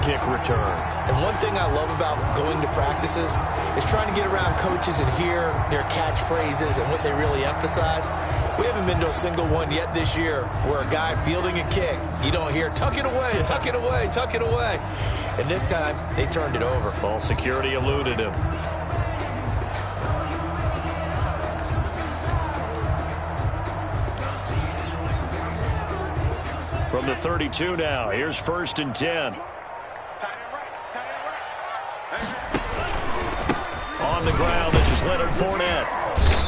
kick return. And one thing I love about going to practices is trying to get around coaches and hear their catchphrases and what they really emphasize. We haven't been to a single one yet this year where a guy fielding a kick, you don't hear, tuck it away, tuck it away, tuck it away. And this time, they turned it over. Ball security eluded him. From the 32 now, here's 1st and 10. On the ground, this is Leonard Fournette.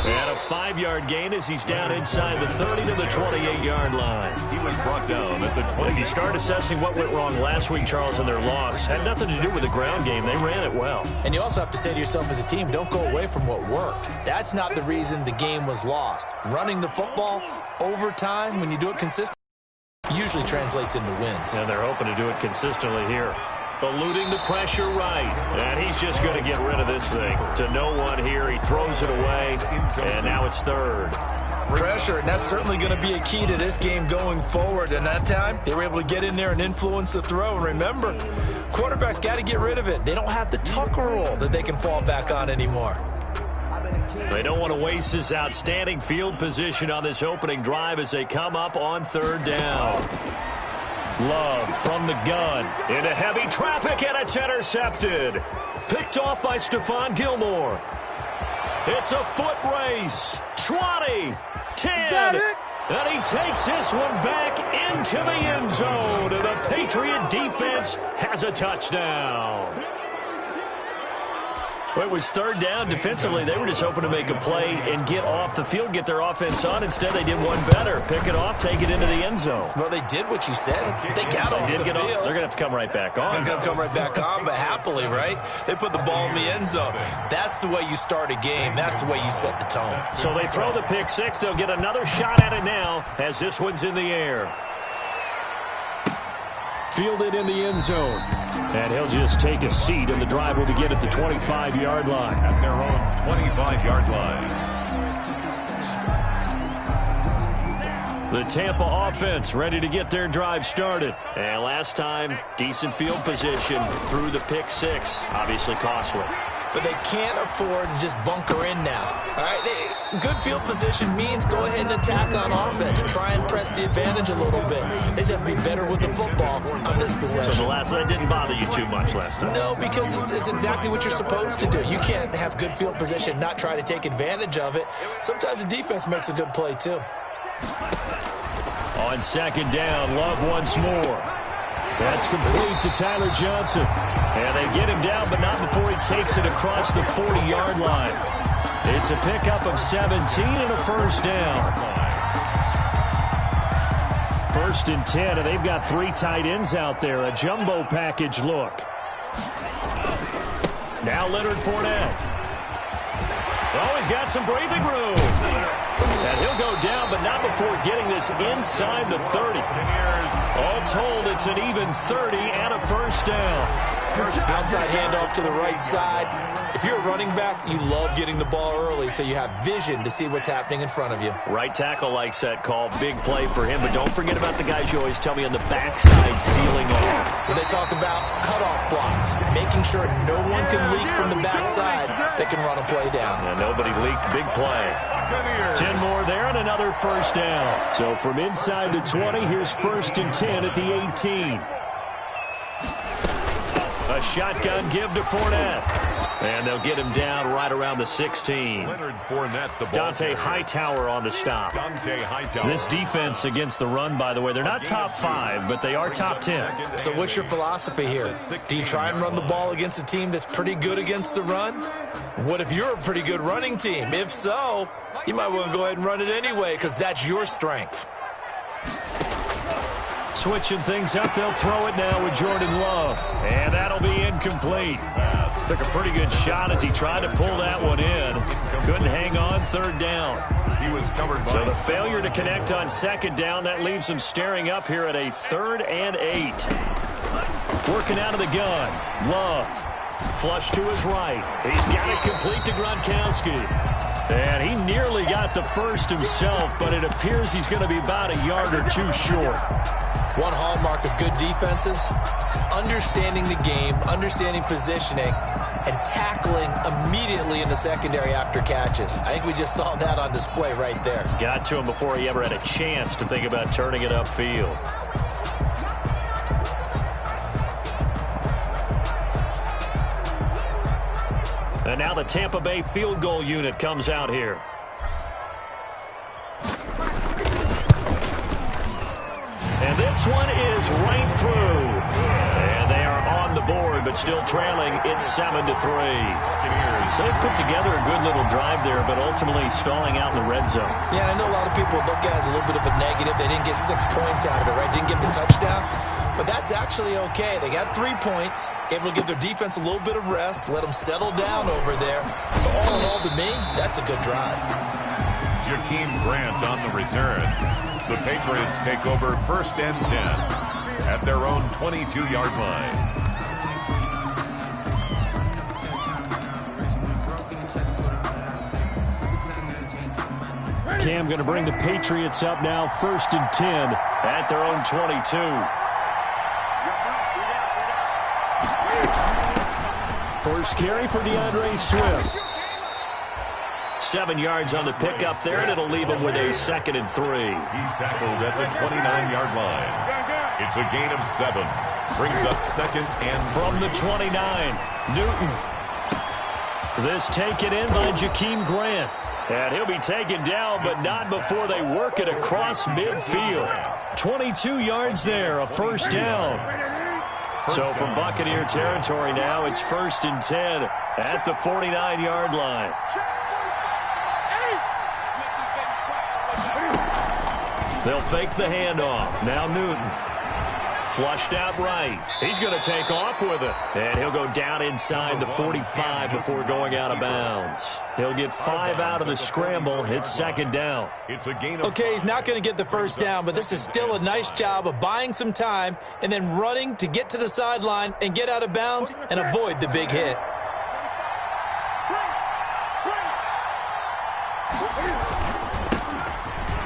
And a 5-yard gain as he's down inside the 30 to the 28-yard line. He was brought down at the 20. If you start assessing what went wrong last week, Charles, in their loss, had nothing to do with the ground game. They ran it well. And you also have to say to yourself as a team, don't go away from what worked. That's not the reason the game was lost. Running the football over time, when you do it consistently, usually translates into wins. And they're hoping to do it consistently here. Eluding the pressure right. And he's just going to get rid of this thing. To no one here. He throws it away. And now it's 3rd. Pressure, and that's certainly going to be a key to this game going forward. And that time, they were able to get in there and influence the throw. And remember, quarterbacks got to get rid of it. They don't have the tucker roll that they can fall back on anymore. They don't want to waste this outstanding field position on this opening drive as they come up on 3rd down. Love from the gun into heavy traffic, and it's intercepted. Picked off by Stephon Gilmore. It's a foot race. 20, 10, and he takes this one back into the end zone. And the Patriot defense has a touchdown. Well, it was 3rd down. Defensively, they were just hoping to make a play and get off the field, get their offense on. Instead, they did one better. Pick it off, take it into the end zone. Well, they did what you said. They got off the field. They're going to have to come right back on. They're going to come right back on, but happily, right? They put the ball in the end zone. That's the way you start a game. That's the way you set the tone. So they throw the pick 6. They'll get another shot at it now as this one's in the air. Fielded in the end zone. And he'll just take a seat, and the drive will begin at the 25-yard line. At their own 25-yard line. The Tampa offense ready to get their drive started. And last time, decent field position through the pick 6. Obviously costly. But they can't afford to just bunker in now. All right, good field position means go ahead and attack on offense. Try and press the advantage a little bit. They just have to be better with the football on this possession. So the last one didn't bother you too much last time? No, because it's exactly what you're supposed to do. You can't have good field position, not try to take advantage of it. Sometimes the defense makes a good play, too. On 2nd down, Love once more. That's complete to Tyler Johnson. And they get him down, but not before he takes it across the 40-yard line. It's a pickup of 17 and a 1st down. 1st and 10, and they've got 3 tight ends out there. A jumbo package look. Now Leonard Fournette. Oh, he's got some breathing room. And he'll go down, but not before getting this inside the 30. All told, it's an even 30 and a 1st down. Outside handoff to the right side. If you're a running back, you love getting the ball early so you have vision to see what's happening in front of you. Right tackle likes that call. Big play for him, but don't forget about the guys you always tell me on the backside sealing off. When they talk about cutoff blocks, making sure no one can leak from the backside that can run a play down. Yeah, nobody leaked. Big play. 10 more there and another 1st down. So from inside the 20, here's 1st and 10 at the 18. A shotgun give to Fournette. And they'll get him down right around the 16. Leonard Fournette, the ball. Dante Hightower on the stop. Dante Hightower. This defense against the run, by the way, they're not top 5, but they are top 10. So what's your philosophy here? Do you try and run the ball against a team that's pretty good against the run? What if you're a pretty good running team? If so, you might want to go ahead and run it anyway because that's your strength. Switching things up, they'll throw it now with Jordan Love. And that'll be incomplete. Took a pretty good shot as he tried to pull that one in. Couldn't hang on 3rd down. He was covered by. So the failure to connect on 2nd down, that leaves him staring up here at a 3rd and 8. Working out of the gun. Love. Flush to his right. He's got it complete to Gronkowski. And he nearly got the 1st himself, but it appears he's going to be about a yard or 2 short. One hallmark of good defenses is understanding the game, understanding positioning, and tackling immediately in the secondary after catches. I think we just saw that on display right there. Got to him before he ever had a chance to think about turning it upfield. And now the Tampa Bay field goal unit comes out here. And this one is right through. And they are on the board, but still trailing. It's 7-3. So they put together a good little drive there, but ultimately stalling out in the red zone. Yeah, I know a lot of people look at it as a little bit of a negative. They didn't get 6 points out of it, right? Didn't get the touchdown. But that's actually okay. They got 3 points, able to give their defense a little bit of rest, let them settle down over there. So all in all, to me, that's a good drive. Jakeem Grant on the return. The Patriots take over 1st and 10 at their own 22-yard line. Cam going to bring the Patriots up now, 1st and 10 at their own 22. First carry for DeAndre Swift. 7 yards on the pickup there, and it'll leave him with a 2nd and 3. He's tackled at the 29-yard line. It's a gain of 7. Brings up 2nd and 3. From the 29, Newton. This taken in by Jakeem Grant. And he'll be taken down, but not before they work it across midfield. 22 yards there, a 1st down. So from Buccaneer territory now, it's 1st and 10 at the 49-yard line. They'll fake the handoff. Now Newton. Flushed out right. He's going to take off with it. And he'll go down inside the 45 before going out of bounds. He'll get 5 out of the scramble. It's 2nd down. It's a gain of Okay, he's not going to get the 1st down, but this is still a nice job of buying some time and then running to get to the sideline and get out of bounds and avoid the big hit.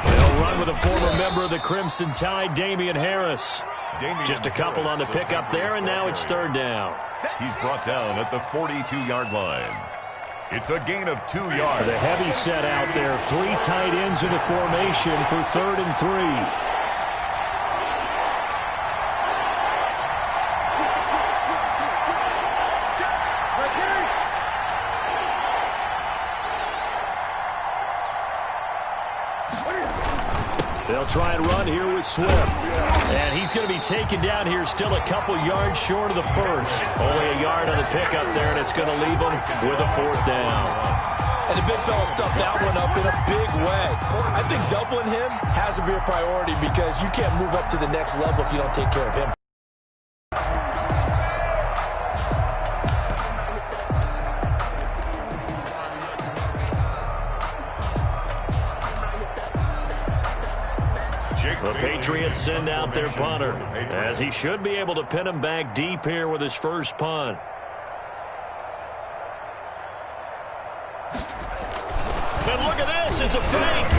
They'll run with a former member of the Crimson Tide, Damian Harris. Just a couple on the pickup there, and now it's 3rd down. He's brought down at the 42-yard line. It's a gain of 2 yards. The heavy set out there. 3 tight ends in the formation for 3rd and 3. They'll try and run here with Swift. And he's going to be taken down here still a couple yards short of the 1st. Only a yard on the pickup there, and it's going to leave him with a 4th down. And the big fella stuffed that one up in a big way. I think doubling him has to be a priority because you can't move up to the next level if you don't take care of him. The Patriots send out their punter, as he should be able to pin him back deep here with his first punt. And look at this, it's a fake.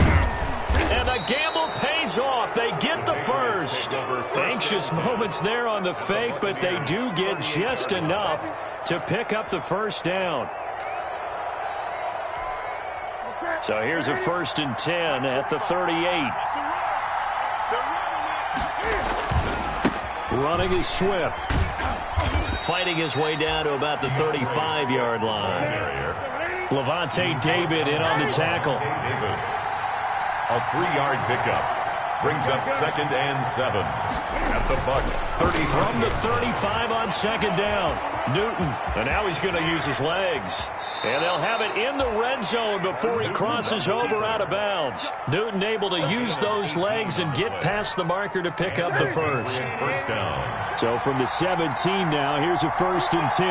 And the gamble pays off. They get the first. Anxious moments there on the fake, but they do get just enough to pick up the 1st down. So here's a 1st and 10 at the 38. Running is Swift. Fighting his way down to about the 35-yard line. Levante David in on the tackle. A 3-yard pickup. Brings up 2nd and 7 at the Bucs 30. From the 35 on 2nd down. Newton. And now he's going to use his legs. And they'll have it in the red zone before he crosses over out of bounds. Newton able to use those legs and get past the marker to pick up the 1st. 1st down. So from the 17 now, here's a 1st and 10.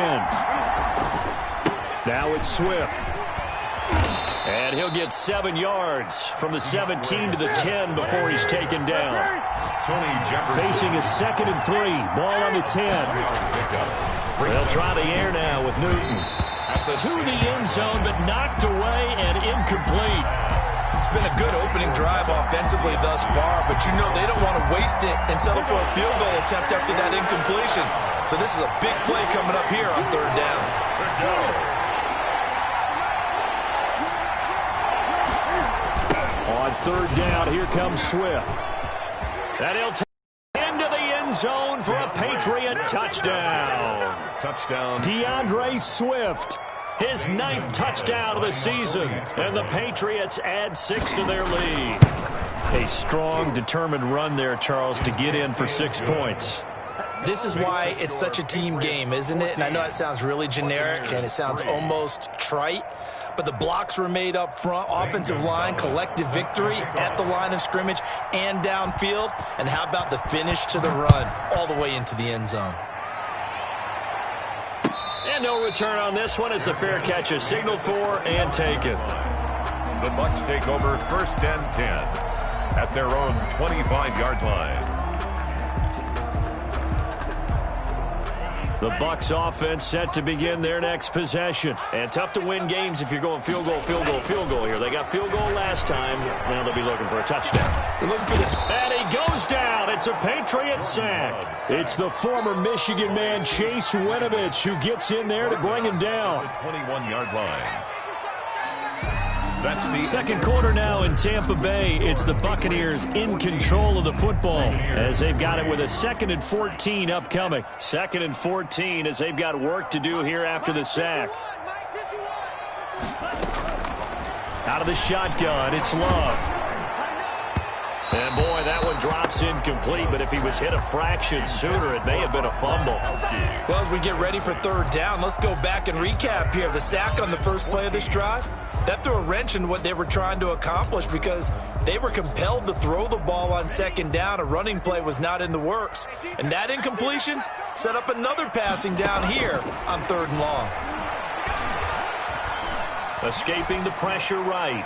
Now it's Swift. And he'll get 7 yards from the 17 to the 10 before he's taken down. Facing a 2nd and 3. Ball on the 10. They'll try the air now with Newton. To the end zone, but knocked away and incomplete. It's been a good opening drive offensively thus far, but you know they don't want to waste it and settle for a field goal attempt after that incompletion. So this is a big play coming up here on third down. On third down, here comes Swift. And he'll take into the end zone for a Patriot touchdown. Touchdown. DeAndre Swift, his 9th touchdown of the season. And the Patriots add 6 to their lead. A strong, determined run there, Charles, to get in for 6 points. This is why it's such a team game, isn't it? And I know it sounds really generic and it sounds almost trite, but the blocks were made up front, offensive line, collective victory at the line of scrimmage and downfield. And how about the finish to the run all the way into the end zone? And no return on this one as the fair catch is signaled for and taken. The Bucs take over 1st and 10 at their own 25-yard line. The Bucs offense set to begin their next possession. And tough to win games if you're going field goal, field goal, field goal here. They got field goal last time. Now they'll be looking for a touchdown. And he goes down. It's a Patriot sack. It's the former Michigan man, Chase Winovich, who gets in there to bring him down. The 21-yard line. That's the second quarter now in Tampa Bay. It's the Buccaneers in control of the football as they've got it with a 2nd and 14 upcoming. 2nd and 14 as they've got work to do here after the sack. Out of the shotgun, it's Love. And boy, that one drops incomplete, but if he was hit a fraction sooner, it may have been a fumble. Well, as we get ready for third down, let's go back and recap here. The sack on the first play of this drive, that threw a wrench in what they were trying to accomplish because they were compelled to throw the ball on 2nd down. A running play was not in the works. And that incompletion set up another passing down here on 3rd and long. Escaping the pressure right.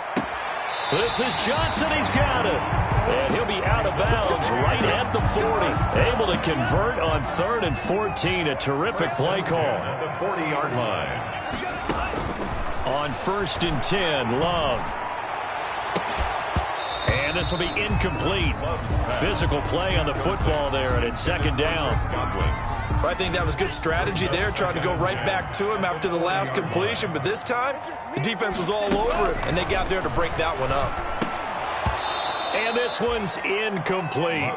This is Johnson. He's got it. And he'll be out of bounds right at the 40. Able to convert on 3rd and 14. A terrific play call. the 40-yard line. On 1st and 10, Love. And this will be incomplete. Physical play on the football there, and it's 2nd down. I think that was good strategy there, trying to go right back to him after the last completion. But this time, the defense was all over him, and they got there to break that one up. And this one's incomplete.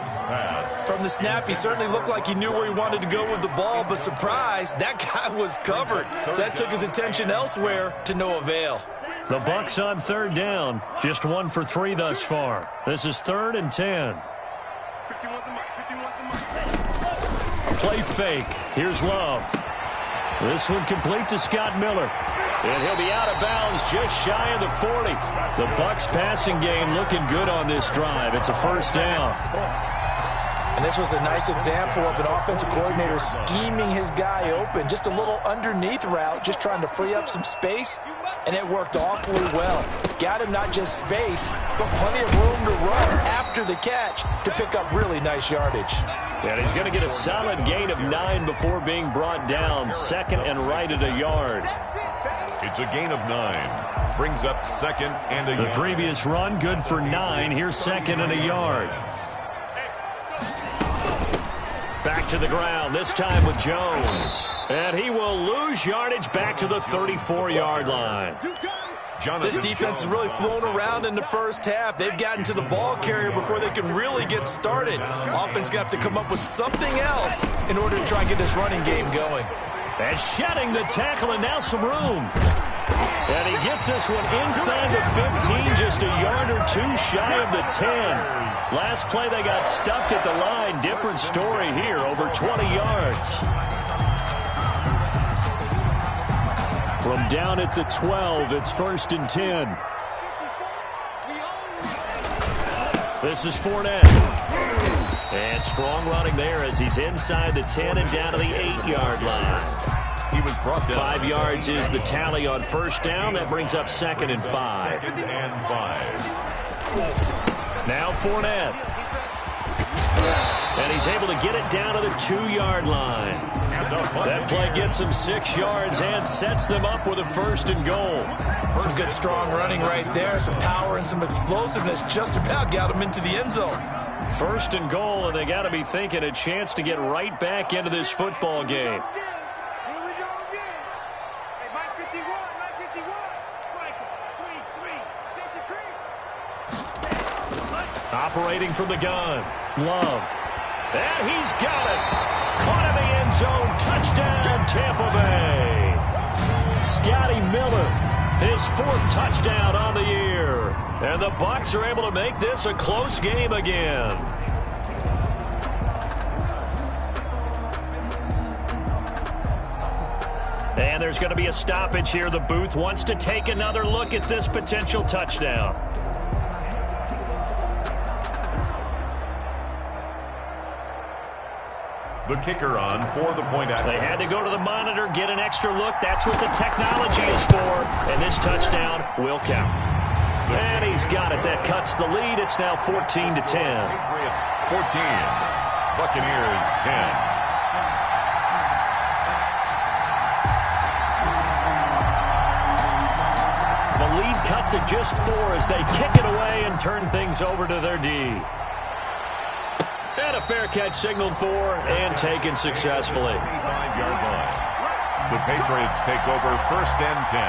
From the snap, he certainly looked like he knew where he wanted to go with the ball, but surprise, that guy was covered. So that took his attention elsewhere to no avail. The Bucs on 3rd down, just 1 for 3 thus far. This is 3rd and 10. Play fake. Here's Love. This one complete to Scott Miller. And he'll be out of bounds just shy of the 40. The Bucs passing game looking good on this drive. It's a 1st down. And this was a nice example of an offensive coordinator scheming his guy open. Just a little underneath route, just trying to free up some space. And it worked awfully well. Got him not just space, but plenty of room to run after the catch to pick up really nice yardage. And he's going to get a solid gain of 9 before being brought down. 2nd and right at a yard. It's a gain of 9. Brings up 2nd and a yard. The previous run, good for 9. Here's 2nd and a yard. Back to the ground, this time with Jones. And he will lose yardage back to the 34-yard line. This defense has really flown around in the first half. They've gotten to the ball carrier before they can really get started. Offense going to have to come up with something else in order to try and get this running game going. And shedding the tackle, and now some room. And he gets this one inside the 15, just a yard or 2 shy of the 10. Last play, they got stuffed at the line. Different story here, over 20 yards. From down at the 12, it's 1st and 10. This is Fournette. And strong running there as he's inside the 10 and down to the 8-yard line. He was brought down. 5 yards is the tally on 1st down. That brings up 2nd and 5. 2nd and 5. Now Fournette. And he's able to get it down to the 2-yard line. At That play gets them 6 yards and sets them up with a 1st and goal. Some good strong running right there, some power and some explosiveness just about got them into the end zone. 1st and goal, and they got to be thinking a chance to get right back into this football game. Operating from the gun, Love. And he's got it. Caught in the end zone. Touchdown, Tampa Bay. Scotty Miller, his 4th touchdown on the year. And the Bucs are able to make this a close game again. And there's going to be a stoppage here. The booth wants to take another look at this potential touchdown. The kicker on for the point after. They had to go to the monitor, get an extra look. That's what the technology is for. And this touchdown will count. And he's got it. That cuts the lead. It's now 14-10. Patriots 14. Buccaneers 10. The lead cut to just 4 as they kick it away and turn things over to their D. And a fair catch signaled for and taken successfully. 25-yard line. The Patriots take over 1st and 10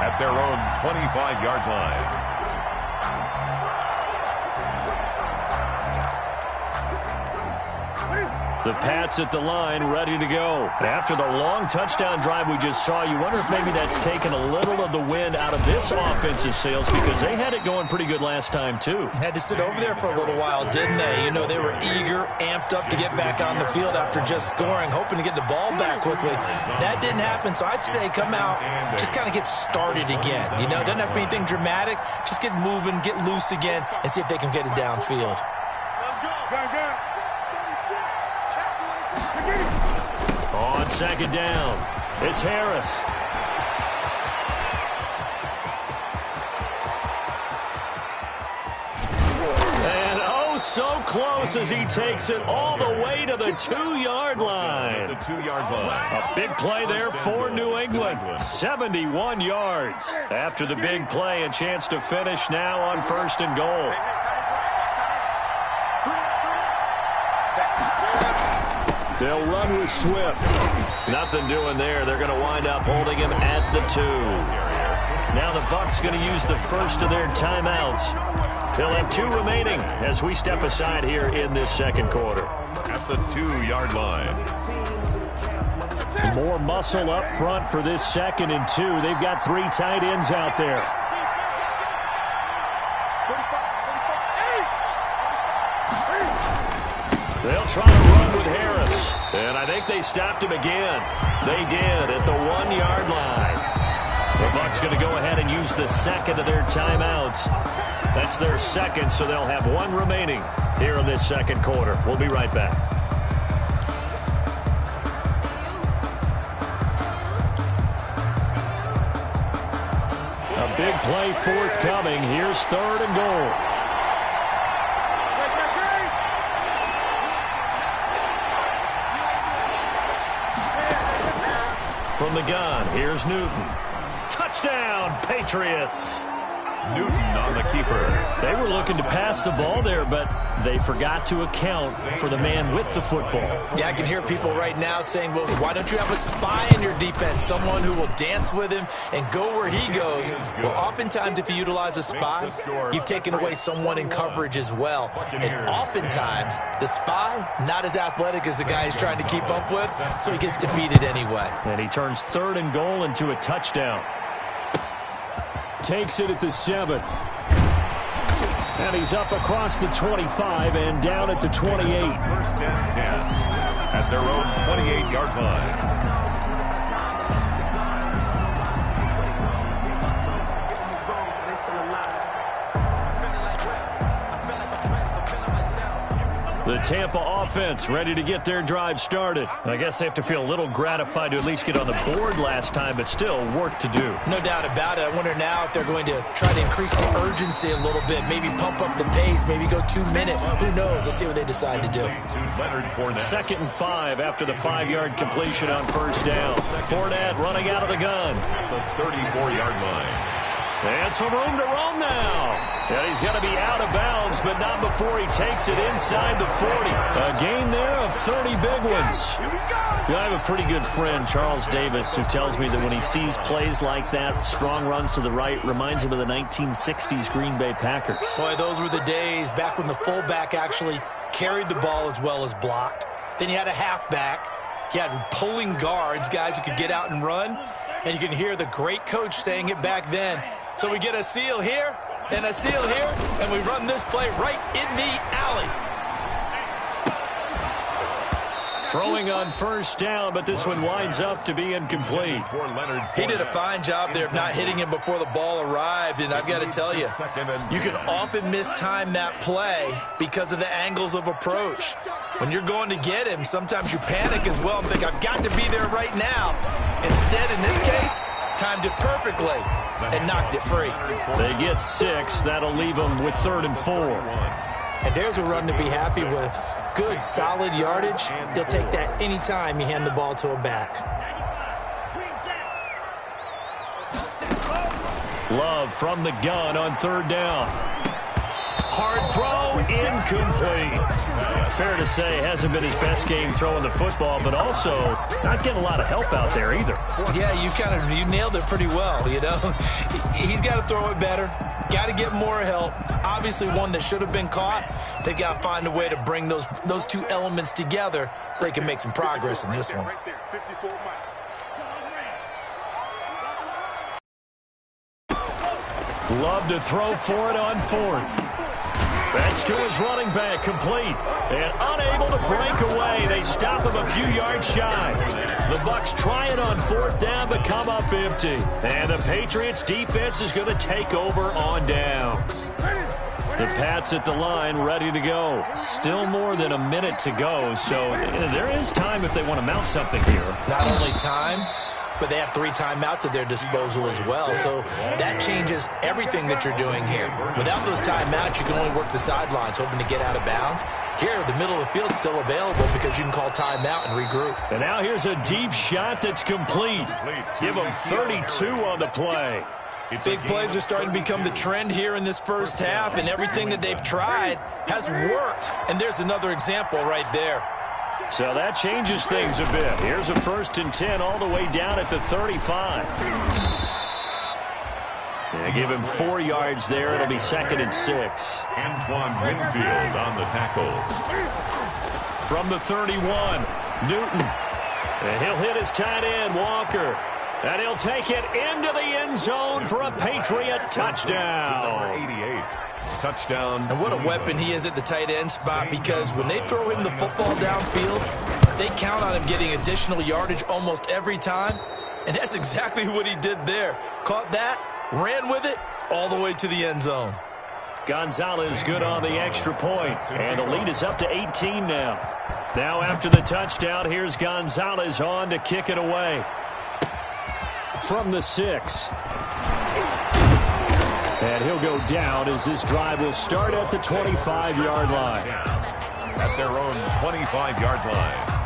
at their own 25-yard line. The Pats at the line, ready to go. After the long touchdown drive we just saw, you wonder if maybe that's taken a little of the wind out of this offensive sails because they had it going pretty good last time, too. Had to sit over there for a little while, didn't they? You know, they were eager, amped up to get back on the field after just scoring, hoping to get the ball back quickly. That didn't happen, so I'd say come out, just kind of get started again. You know, doesn't have to be anything dramatic. Just get moving, get loose again, and see if they can get it downfield. Let's go. On 2nd down, it's Harris. And oh, so close as he takes it all the way to the 2-yard line. The 2-yard line. A big play there for New England. 71 yards. After the big play, a chance to finish now on 1st and goal. They'll run with Swift. Nothing doing there. They're going to wind up holding him at the 2. Now the Bucs going to use the first of their timeouts. They'll have 2 remaining as we step aside here in this 2nd quarter. At the 2-yard line. More muscle up front for this 2nd and 2. They've got 3 tight ends out there. They'll try to run with Harris. And I think they stopped him again. They did at the 1-yard line. The Bucs going to go ahead and use the 2nd of their timeouts. That's their 2nd, so they'll have 1 remaining here in this 2nd quarter. We'll be right back. A big play forthcoming. Here's 3rd and goal. From the gun, here's Newton. Touchdown, Patriots. Newton on the keeper. They were looking to pass the ball there, but they forgot to account for the man with the football. Yeah, I can hear people right now saying, well, why don't you have a spy in your defense, someone who will dance with him and go where he goes? Well, oftentimes if you utilize a spy, you've taken away someone in coverage as well. And oftentimes, the spy, not as athletic as the guy he's trying to keep up with, so he gets defeated anyway. And he turns 3rd and goal into a touchdown. Takes it at the 7. And he's up across the 25 and down at the 28. 1st and 10 at their own 28-yard line. The Tampa offense ready to get their drive started. I guess they have to feel a little gratified to at least get on the board last time, but still work to do. No doubt about it. I wonder now if they're going to try to increase the urgency a little bit, maybe pump up the pace, maybe go 2 minutes. Who knows? Let's see what they decide to do. 2nd and 5 after the 5-yard completion on first down. Fournette running out of the gun. The 34-yard line. And some room to roam now. And he's going to be out of bounds, but not before he takes it inside the 40. A gain there of 30 big ones. I have a pretty good friend, Charles Davis, who tells me that when he sees plays like that, strong runs to the right, reminds him of the 1960s Green Bay Packers. Boy, those were the days back when the fullback actually carried the ball as well as blocked. Then you had a halfback. You had pulling guards, guys who could get out and run. And you can hear the great coach saying it back then. So we get a seal here and a seal here, and we run this play right in the alley. Throwing on first down, but this one winds up to be incomplete. He did a fine job there of not hitting him before the ball arrived, and I've got to tell you, you can often mistime that play because of the angles of approach. When you're going to get him, sometimes you panic as well and think, I've got to be there right now. Instead, in this case, timed it perfectly and knocked it free. They get 6. That'll leave them with 3rd and 4. And there's a run to be happy with. Good, solid yardage. They'll take that anytime you hand the ball to a back. Love from the gun on 3rd down. Hard throw, incomplete. Fair to say, hasn't been his best game throwing the football, but also not getting a lot of help out there either. Yeah, you nailed it pretty well, you know. He's got to throw it better. Got to get more help. Obviously one that should have been caught. They've got to find a way to bring those two elements together so they can make some progress in this one. Love to throw for it on 4th. That's to his running back, complete. And unable to break away. They stop him a few yards shy. The Bucs try it on 4th down, but come up empty. And the Patriots defense is going to take over on downs. The Pats at the line, ready to go. Still more than a minute to go, so there is time if they want to mount something here. Not only time, but they have 3 timeouts at their disposal as well. So that changes everything that you're doing here. Without those timeouts, you can only work the sidelines, hoping to get out of bounds. Here, the middle of the field's still available because you can call timeout and regroup. And now here's a deep shot that's complete. Give them 32 on the play. Big plays are starting to become the trend here in this first half, and everything that they've tried has worked. And there's another example right there. So that changes things a bit. Here's a 1st and 10 all the way down at the 35. They give him 4 yards there. It'll be 2nd and 6. Antoine Winfield on the tackles. From the 31, Newton. And he'll hit his tight end, Walker. And he'll take it into the end zone for a Patriot touchdown. Number 88. Touchdown. And what a weapon he is at the tight end spot, because when they throw him the football downfield, they count on him getting additional yardage almost every time. And that's exactly what he did there. Caught that, ran with it, all the way to the end zone. Gonzalez good on the extra point. And the lead is up to 18 now. Now after the touchdown, here's Gonzalez on to kick it away. From the 6. And he'll go down as this drive will start at the 25-yard line. At their own 25-yard line.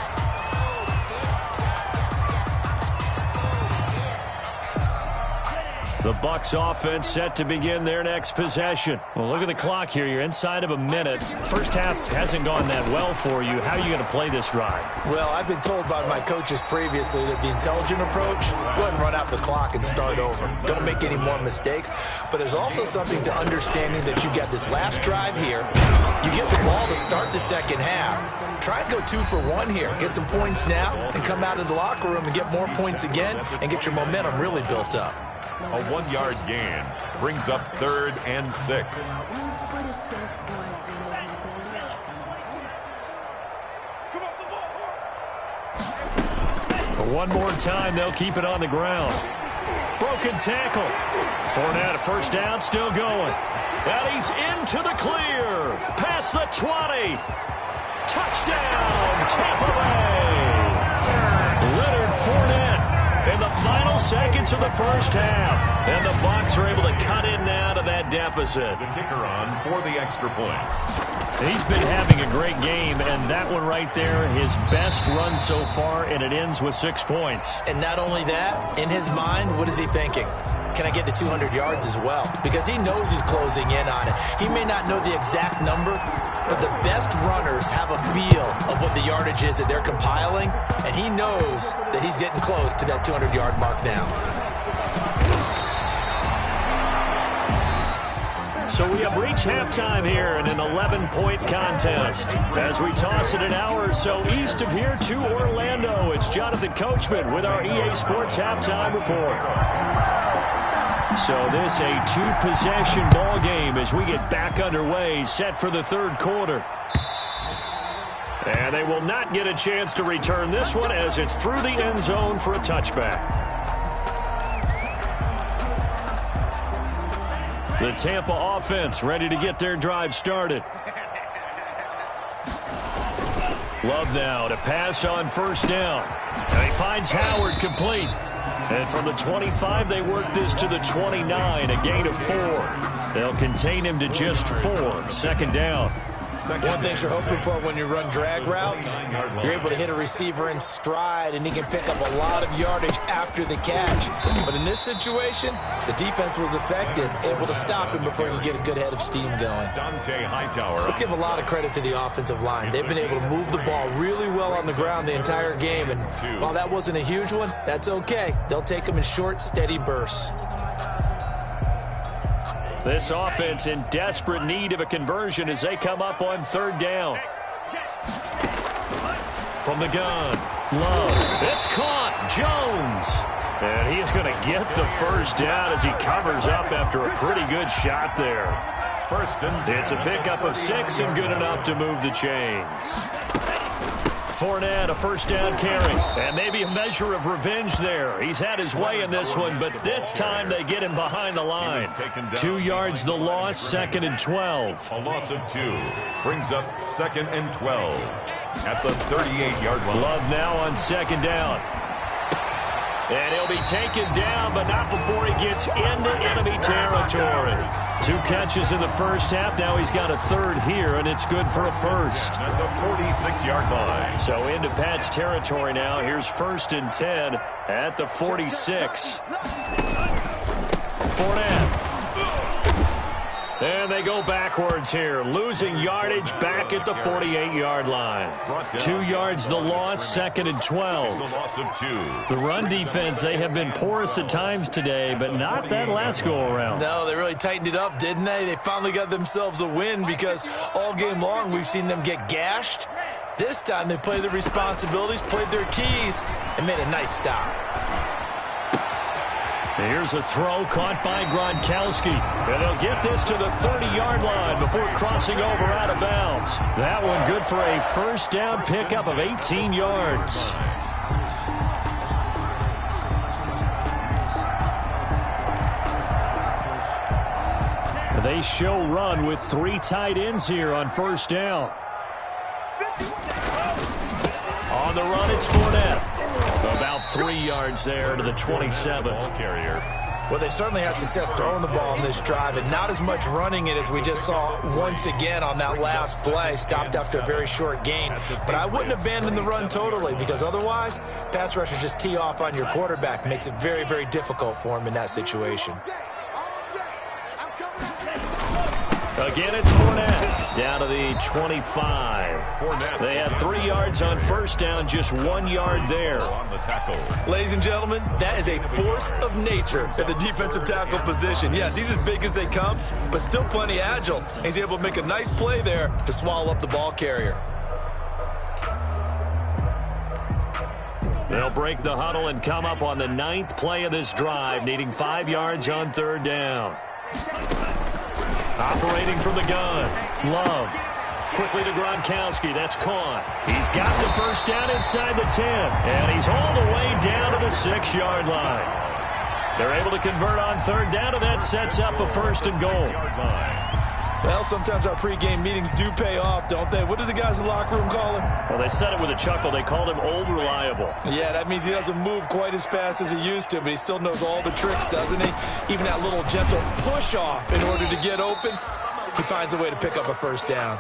The Bucs offense set to begin their next possession. Well, look at the clock here. You're inside of a minute. First half hasn't gone that well for you. How are you going to play this drive? Well, I've been told by my coaches previously that the intelligent approach, go ahead and run out the clock and start over. Don't make any more mistakes. But there's also something to understanding that you got this last drive here. You get the ball to start the second half. Try and go 2 for 1 here. Get some points now and come out of the locker room and get more points again and get your momentum really built up. A 1-yard gain brings up 3rd and 6. One more time, they'll keep it on the ground. Broken tackle. Fournette, a first down, still going. And he's into the clear. Past the 20. Touchdown, Tampa Bay! Leonard Fournette in the final seconds of the first half. And the Bucs are able to cut in now to that deficit. The kicker on for the extra point. He's been having a great game, and that one right there, his best run so far, and it ends with 6 points. And not only that, in his mind, what is he thinking? Can I get to 200 yards as well? Because he knows he's closing in on it. He may not know the exact number, but the best runners have a feel of what the yardage is that they're compiling, and he knows that he's getting close to that 200-yard mark now. So we have reached halftime here in an 11-point contest. As we toss it an hour or so east of here to Orlando, it's Jonathan Coachman with our EA Sports Halftime Report. So this a two-possession ball game as we get back underway, set for the third quarter. And they will not get a chance to return this one as it's through the end zone for a touchback. The Tampa offense ready to get their drive started. Love now to pass on first down. And he finds Howard complete. And from the 25, they work this to the 29, a gain of 4. They'll contain him to just 4. Second down. One thing you're hoping for when you run drag routes, you're able to hit a receiver in stride, and he can pick up a lot of yardage after the catch. But in this situation, the defense was effective, able to stop him before you get a good head of steam going. Let's give a lot of credit to the offensive line. They've been able to move the ball really well on the ground the entire game, and while that wasn't a huge one, that's okay. They'll take them in short, steady bursts. This offense in desperate need of a conversion as they come up on third down. From the gun, Love. It's caught. Jones. And he's going to get the first down as he covers up after a pretty good shot there. First and 10. It's a pickup of 6 and good enough to move the chains. Fournette, a first down carry, and maybe a measure of revenge there. He's had his way in this one, but this time they get him behind the line. 2 yards the loss, 2nd and 12. A loss of 2 brings up 2nd and 12 at the 38-yard line. Love now on 2nd down. And he'll be taken down, but not before he gets into enemy territory. 2 catches in the first half. Now he's got a 3rd here, and it's good for a first. At the 46-yard line. So into Pat's territory now. Here's 1st and 10 at the 46. Fournette. And they go backwards here, losing yardage back at the 48-yard line. 2 yards the loss, 2nd and 12. The run defense, they have been porous at times today, but not that last go-around. No, they really tightened it up, didn't they? They finally got themselves a win because all game long we've seen them get gashed. This time they played their responsibilities, played their keys, and made a nice stop. Here's a throw caught by Gronkowski. And they'll get this to the 30-yard line before crossing over out of bounds. That one good for a first down pickup of 18 yards. They show run with 3 tight ends here on first down. On the run, it's Fournette. About 3 yards there to the 27. Well, they certainly had success throwing the ball on this drive, and not as much running it as we just saw once again on that last play. Stopped after a very short gain. But I wouldn't abandon the run totally, because otherwise, pass rushers just tee off on your quarterback. Makes it very, very difficult for him in that situation. Again, it's Fournette down to the 25. They had 3 yards on first down, just 1 yard there. Ladies and gentlemen, that is a force of nature at the defensive tackle position. Yes, he's as big as they come, but still plenty agile. He's able to make a nice play there to swallow up the ball carrier. They'll break the huddle and come up on the 9th play of this drive, needing 5 yards on third down. Operating from the gun, Love. Quickly to Gronkowski, that's caught. He's got the first down inside the 10, and he's all the way down to the 6-yard line. They're able to convert on third down, and that sets up a 1st and goal. Well, sometimes our pregame meetings do pay off, don't they? What do the guys in the locker room call him? Well, they said it with a chuckle. They called him Old Reliable. Yeah, that means he doesn't move quite as fast as he used to, but he still knows all the tricks, doesn't he? Even that little gentle push-off in order to get open. He finds a way to pick up a first down.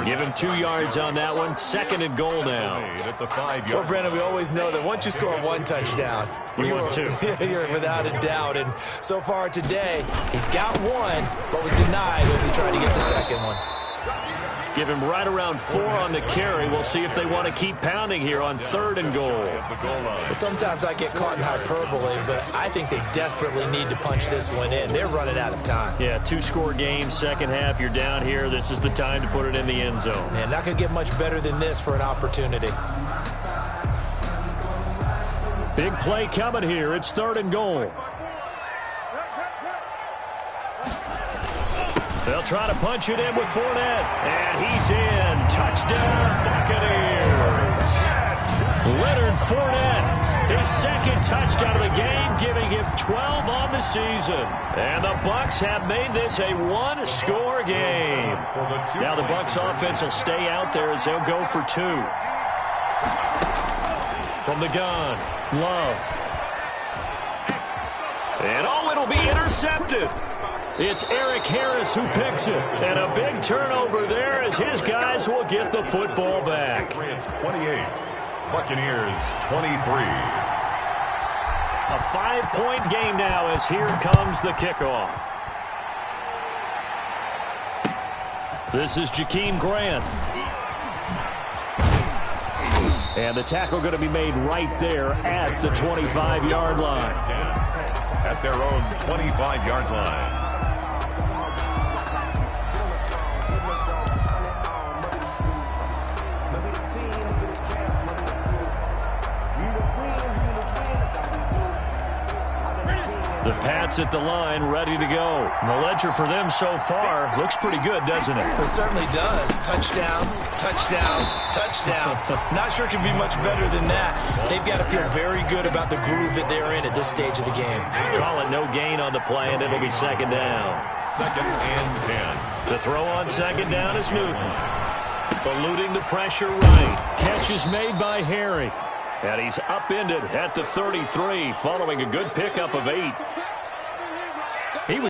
Give him 2 yards on that one. 2nd and goal now. At the 5-yard Well, Brandon, we always know that once you score 1 touchdown, you want 2. You're without a doubt. And so far today, he's got 1, but was denied as he tried to get the second one. Give him right around 4 on the carry. We'll see if they want to keep pounding here on 3rd and goal. Sometimes I get caught in hyperbole, but I think they desperately need to punch this one in. They're running out of time. Yeah, 2-score game, second half. You're down here. This is the time to put it in the end zone. Man, not going to get much better than this for an opportunity. Big play coming here. It's 3rd and goal. They'll try to punch it in with Fournette. And he's in. Touchdown, Buccaneers. Leonard Fournette, his 2nd touchdown of the game, giving him 12 on the season. And the Bucs have made this a 1-score game. Now the Bucs offense will stay out there as they'll go for 2. From the gun, Love. And it'll be intercepted. It's Eric Harris who picks it. And a big turnover there as his guys will get the football back. It's 28. Buccaneers 23. A 5-point game now as here comes the kickoff. This is Jakeem Grant. And the tackle going to be made right there at the 25-yard line. At their own 25-yard line. The Pats at the line, ready to go. The ledger for them so far looks pretty good, doesn't it? It certainly does. Touchdown, touchdown, touchdown. Not sure it can be much better than that. They've got to feel very good about the groove that they're in at this stage of the game. Call it no gain on the play, and it'll be 2nd down. 2nd and 10. To throw on 2nd down is Newton. Eluding the pressure right. Catch is made by Harry. And he's upended at the 33 following a good pickup of 8. He was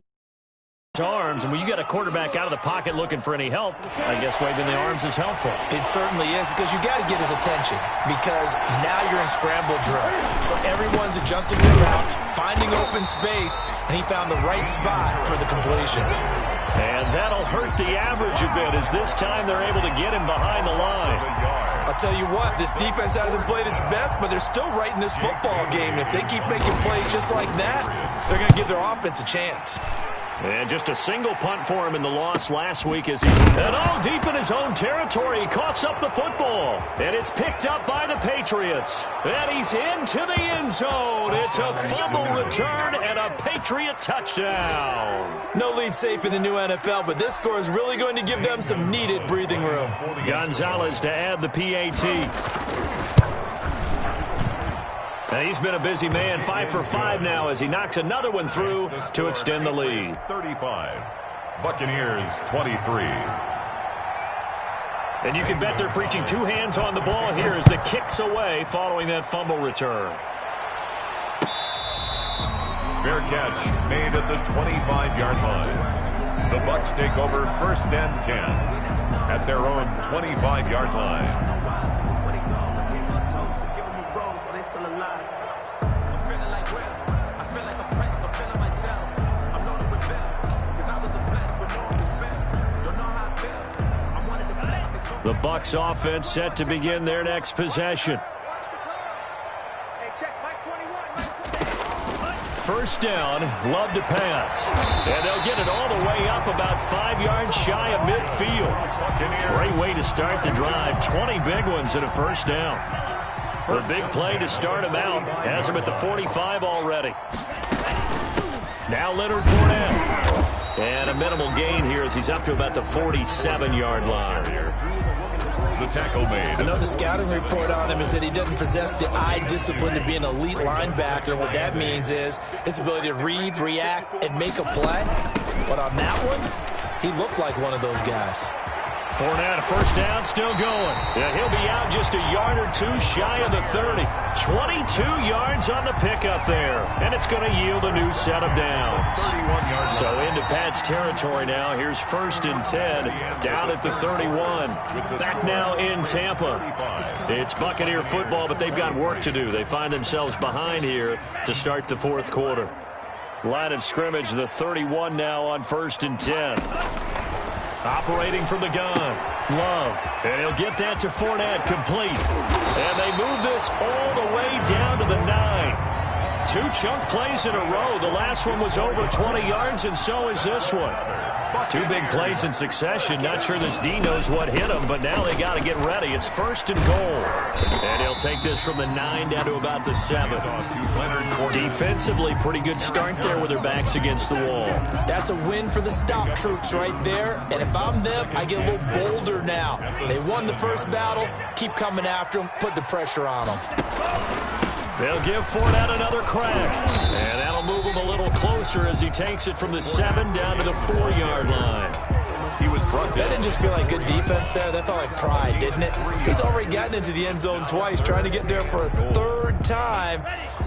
arms, and when you got a quarterback out of the pocket looking for any help, I guess waving the arms is helpful. It certainly is, because you got to get his attention, because now you're in scramble drill. So everyone's adjusting their route, finding open space, and he found the right spot for the completion. And that'll hurt the average a bit as this time they're able to get him behind the line. I'll tell you what, this defense hasn't played its best, but they're still right in this football game. If they keep making plays just like that, they're going to give their offense a chance. And just a single punt for him in the loss last week as he's all deep in his own territory. He coughs up the football, and it's picked up by the Patriots. And he's into the end zone. It's a fumble return and a Patriot touchdown. No lead safe in the new NFL, but this score is really going to give them some needed breathing room. Gonzalez to add the PAT. And he's been a busy man, 5 for 5 now as he knocks another one through to extend the lead. 35. Buccaneers 23. And you can bet they're preaching 2 hands on the ball here as the kick's away following that fumble return. Fair catch made at the 25-yard line. The Bucs take over 1st and 10 at their own 25-yard line. The Bucs offense set to begin their next possession. First down, Love to pass. And they'll get it all the way up about 5 yards shy of midfield. Great way to start the drive. 20 big ones and a first down. The big play to start him out has him at the 45 already. Now Leonard Fournette. And a minimal gain here as he's up to about the 47-yard line. The tackle made. I know the scouting report on him is that he doesn't possess the eye discipline to be an elite linebacker. What that means is his ability to read, react, and make a play. But on that one, He looked like one of those guys. Fournette, first down, still going. Yeah, he'll be out just a yard or two shy of the 30. 22 yards on the pickup there. And it's going to yield a new set of downs. So into Pat's territory now. Here's 1st and 10 down at the 31. Back now in Tampa. It's Buccaneer football, but they've got work to do. They find themselves behind here to start the 4th quarter. Line of scrimmage, the 31 now on 1st and 10. Operating from the gun, Love, and he'll get that to Fournette, complete. And they move this all the way down to the 9. 2 chunk plays in a row. The last one was over 20 yards, and so is this one. 2 big plays in succession. Not sure this D knows what hit him, but now they got to get ready. It's 1st and goal. And he'll take this from the 9 down to about the 7. Defensively, pretty good start there with their backs against the wall. That's a win for the stop troops right there. And if I'm them, I get a little bolder now. They won the first battle. Keep coming after them. Put the pressure on them. They'll give Fournette another crack. And that'll move him a little closer as he takes it from the 7 down to the 4-yard line. He was brought down. That didn't just feel like good defense there. That felt like pride, didn't it? He's already gotten into the end zone twice, trying to get there for a 3rd time.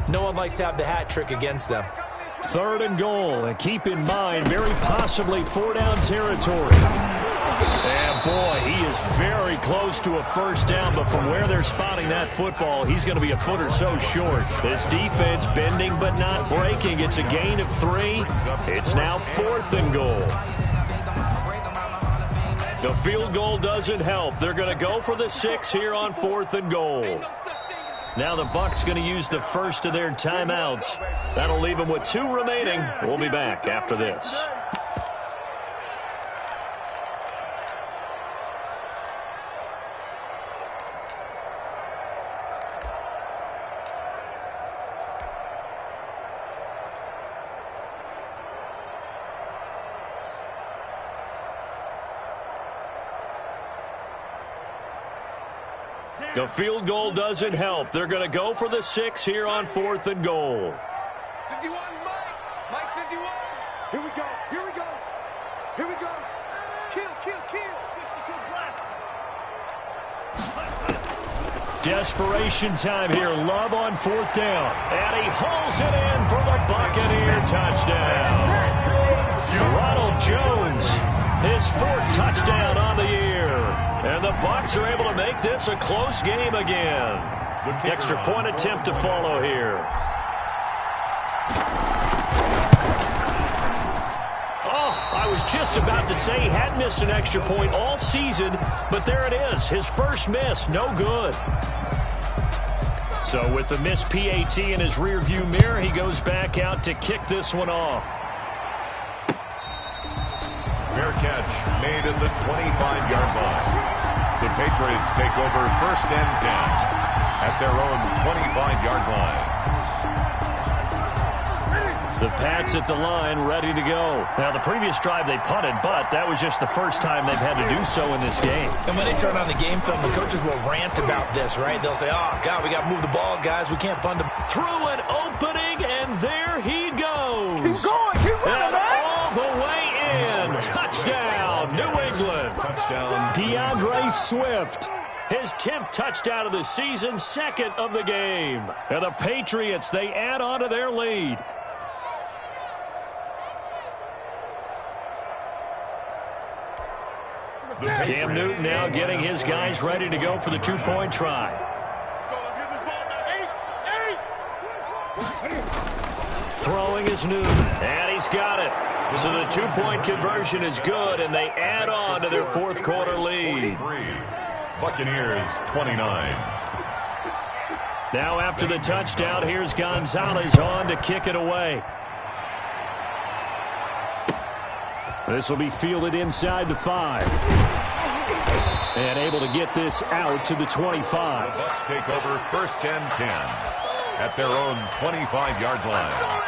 No one likes to have the hat trick against them. 3rd and goal. And keep in mind, very possibly 4-down territory. And boy, he is very close to a 1st down, but from where they're spotting that football, he's going to be a foot or so short. This defense bending but not breaking. It's a gain of 3. It's now 4th and goal. The field goal doesn't help. They're going to go for the 6 here on 4th and goal. Now the Bucs going to use the first of their timeouts. That'll leave them with 2 remaining. We'll be back after this. The field goal doesn't help. They're going to go for the 6 here on 4th and goal. 51, Mike 51. Here we go. Here we go. Here we go. Kill. Desperation time here. Love on 4th down. And he hauls it in for the Buccaneer touchdown. Ronald Jones, his 4th touchdown on the year. And the Bucs are able to make this a close game again. Extra point attempt to follow here. Oh, I was just about to say he hadn't missed an extra point all season, but there it is. His first miss, no good. So with the missed PAT in his rearview mirror, he goes back out to kick this one off. Fair catch made at the 25-yard line. The Patriots take over 1st and 10 at their own 25-yard line. The Pats at the line, ready to go. Now, the previous drive they punted, but that was just the first time they've had to do so in this game. And when they turn on the game film, the coaches will rant about this, right? They'll say, oh, God, we got to move the ball, guys. We can't punt them. Through an opening, and there he goes. Keep going. Keep running, man. All the way in. Touchdown, New England. Touchdown. DeAndre Swift. His 10th touchdown of the season, 2nd of the game. And the Patriots, they add on to their lead. Cam Newton now getting his guys ready to go for the 2-point try. Let's go. Let's get this ball back. 8. Throwing is Newton, and he's got it. So the 2-point conversion is good, and they add on to their 4th quarter lead. Buccaneers 29. Now after the touchdown, here's Gonzalez on to kick it away. This will be fielded inside the 5. And able to get this out to the 25. The Bucs take over 1st and 10 at their own 25-yard line.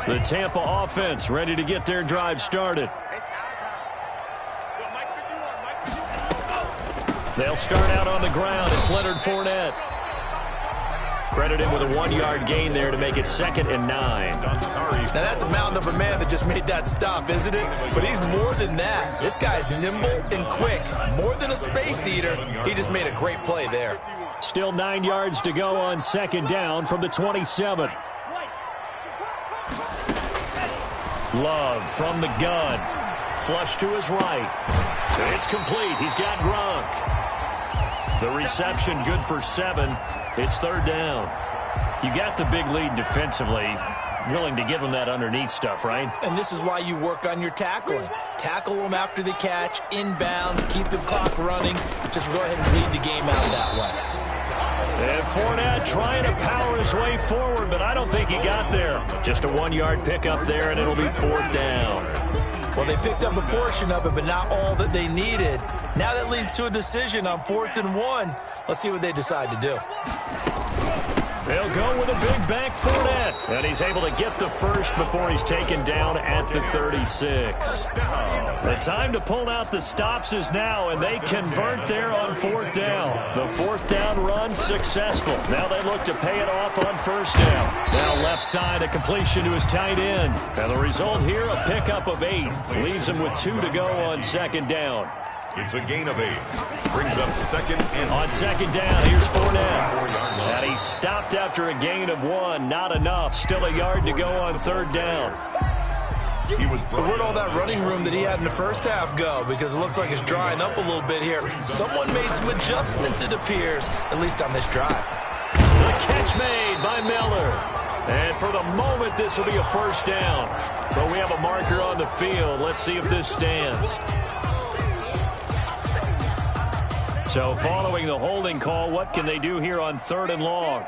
The Tampa offense ready to get their drive started. They'll start out on the ground. It's Leonard Fournette. Credit him with a 1-yard gain there to make it 2nd and 9. Now that's a mountain of a man that just made that stop, isn't it? But he's more than that. This guy's nimble and quick. More than a space eater. He just made a great play there. Still 9 yards to go on 2nd down from the 27. Love from the gun. Flush to his right. It's complete. He's got Gronk. The reception good for 7. It's 3rd down. You got the big lead defensively. Willing to give him that underneath stuff, right? And this is why you work on your tackling. Tackle them after the catch, inbounds, keep the clock running. Just go ahead and lead the game out that way. And Fournette trying to power his way forward, but I don't think he got there. Just a 1-yard pickup there, and it'll be 4th down. Well, they picked up a portion of it, but not all that they needed. Now that leads to a decision on 4th and 1. Let's see what they decide to do. They'll go with a big back Fournette. And he's able to get the first before he's taken down at the 36. The time to pull out the stops is now, and they convert there on 4th down. The 4th down run successful. Now they look to pay it off on 1st down. Now left side, a completion to his tight end. And the result here, a pickup of 8. Leaves him with 2 to go on 2nd down. It's a gain of 8. Brings up 2nd and... On 2nd down, here's Fournette. And he stopped after a gain of 1. Not enough. Still a yard to go on 3rd down. So where'd all that running room that he had in the first half go? Because it looks like it's drying up a little bit here. Someone made some adjustments, it appears, at least on this drive. The catch made by Miller. And for the moment, this will be a 1st down. But we have a marker on the field. Let's see if this stands. So following the holding call, what can they do here on 3rd and long?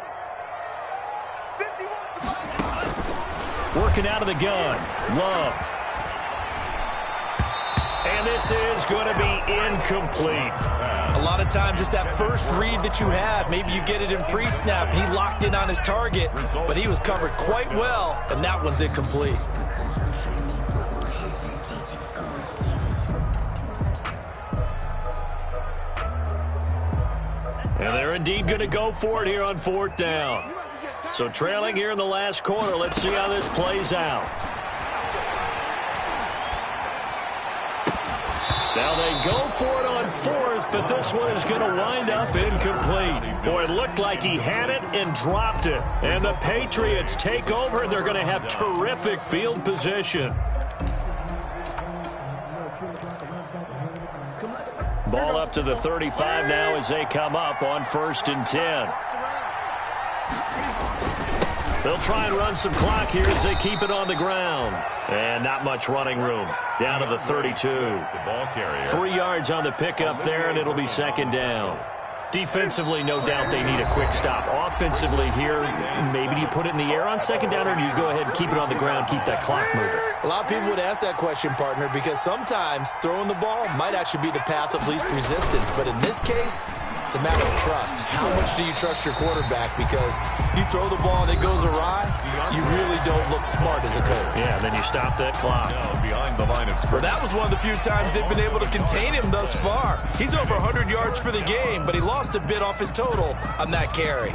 Working out of the gun. Love. And this is going to be incomplete. A lot of times it's that first read that you have. Maybe you get it in pre-snap. He locked in on his target, but he was covered quite well, and that one's incomplete. And they're indeed going to go for it here on 4th down. So trailing here in the last quarter, let's see how this plays out. Now they go for it on 4th, but this one is going to wind up incomplete. Boy, it looked like he had it and dropped it. And the Patriots take over, and they're going to have terrific field position. Ball up to the 35 now as they come up on 1st and 10. They'll try and run some clock here as they keep it on the ground. And not much running room. Down to the 32. The ball carrier. 3 yards on the pickup there, and it'll be 2nd down. Defensively, no doubt they need a quick stop. Offensively here, maybe do you put it in the air on 2nd down, or do you go ahead and keep it on the ground, keep that clock moving? A lot of people would ask that question, partner, because sometimes throwing the ball might actually be the path of least resistance. But in this case, it's a matter of trust. How much do you trust your quarterback? Because you throw the ball and it goes awry, you really don't look smart as a coach. Yeah, then you stop that clock. Down behind the line of scrimmage. Well, that was one of the few times they've been able to contain him thus far. He's over 100 yards for the game, but he lost a bit off his total on that carry.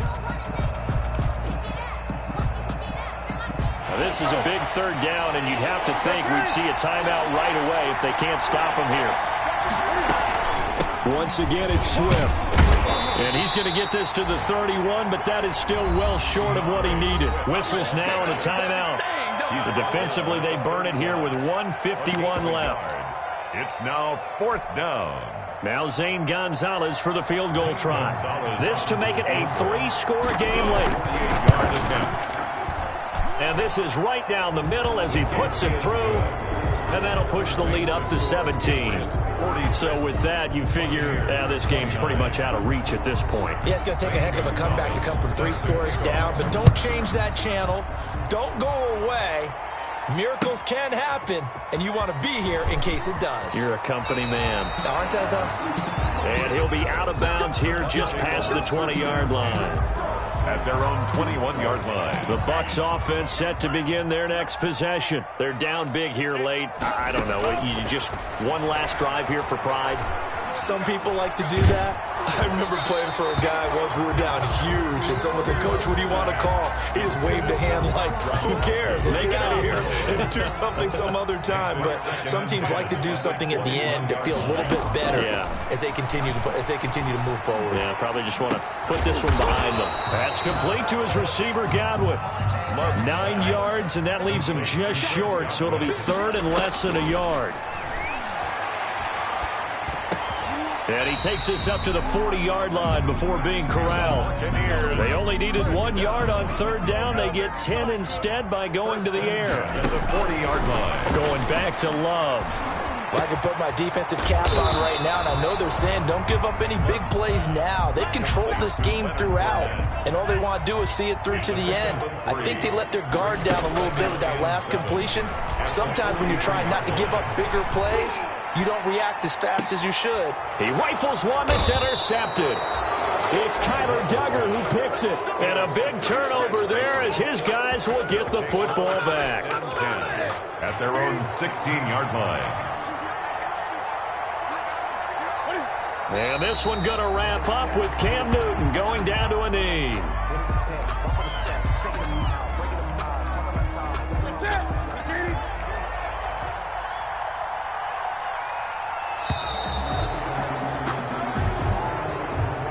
Now, this is a big 3rd down, and you'd have to think we'd see a timeout right away if they can't stop him here. Once again, it's Swift. And he's going to get this to the 31, but that is still well short of what he needed. Whistles now and a timeout. So defensively, they burn it here with 1:51 left. It's now 4th down. Now Zane Gonzalez for the field goal try. This to make it a 3-score game late. And this is right down the middle as he puts it through. And that'll push the lead up to 17. So with that, you figure this game's pretty much out of reach at this point. Yeah, it's going to take a heck of a comeback to come from 3 scores down. But don't change that channel. Don't go away. Miracles can happen, and you want to be here in case it does. You're a company man. Aren't I, though? And he'll be out of bounds here just past the 20-yard line. At their own 21-yard line. The Bucs offense set to begin their next possession. They're down big here late. I don't know. You just one last drive here for pride. Some people like to do that. I remember playing for a guy once. We were down huge, and someone said, "Coach, what do you want to call?" He just waved a hand like, "Who cares? Let's get out of here and do something some other time." But some teams like to do something at the end to feel a little bit better as they continue to move forward. Yeah, probably just want to put this one behind them. That's complete to his receiver, Godwin. 9 yards, and that leaves him just short, so it'll be third and less than a yard. And he takes us up to the 40-yard line before being corralled. They only needed 1 yard on third down. They get 10 instead by going to the air. At the 40-yard line. Going back to Love. Well, I can put my defensive cap on right now, and I know they're saying don't give up any big plays now. They've controlled this game throughout, and all they want to do is see it through to the end. I think they let their guard down a little bit with that last completion. Sometimes when you're trying not to give up bigger plays, you don't react as fast as you should. He rifles one that's intercepted. It's Kyler Duggar who picks it. And a big turnover there as his guys will get the football back. At their own 16-yard line. And this one going to wrap up with Cam Newton going down to a knee.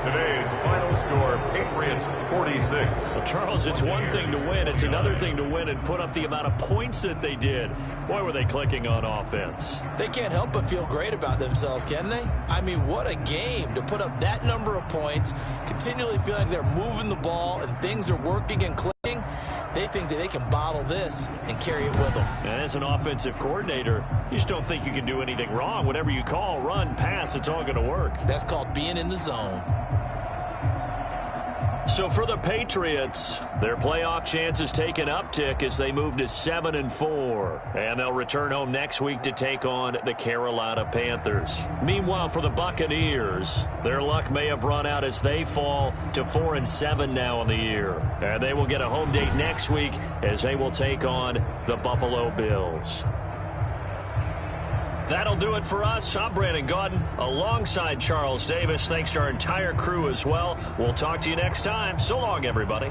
Today's final score, Patriots 46. Well, Charles, it's one thing to win. It's another thing to win and put up the amount of points that they did. Boy, were they clicking on offense. They can't help but feel great about themselves, can they? I mean, what a game to put up that number of points, continually feeling like they're moving the ball and things are working and clicking. They think that they can bottle this and carry it with them. And as an offensive coordinator, you just don't think you can do anything wrong. Whatever you call, run, pass, it's all going to work. That's called being in the zone. So for the Patriots, their playoff chances take an uptick as they move to 7-4. And they'll return home next week to take on the Carolina Panthers. Meanwhile, for the Buccaneers, their luck may have run out as they fall to 4-7 now in the year. And they will get a home date next week as they will take on the Buffalo Bills. That'll do it for us. I'm Brandon Gaudin alongside Charles Davis. Thanks to our entire crew as well. We'll talk to you next time. So long, everybody.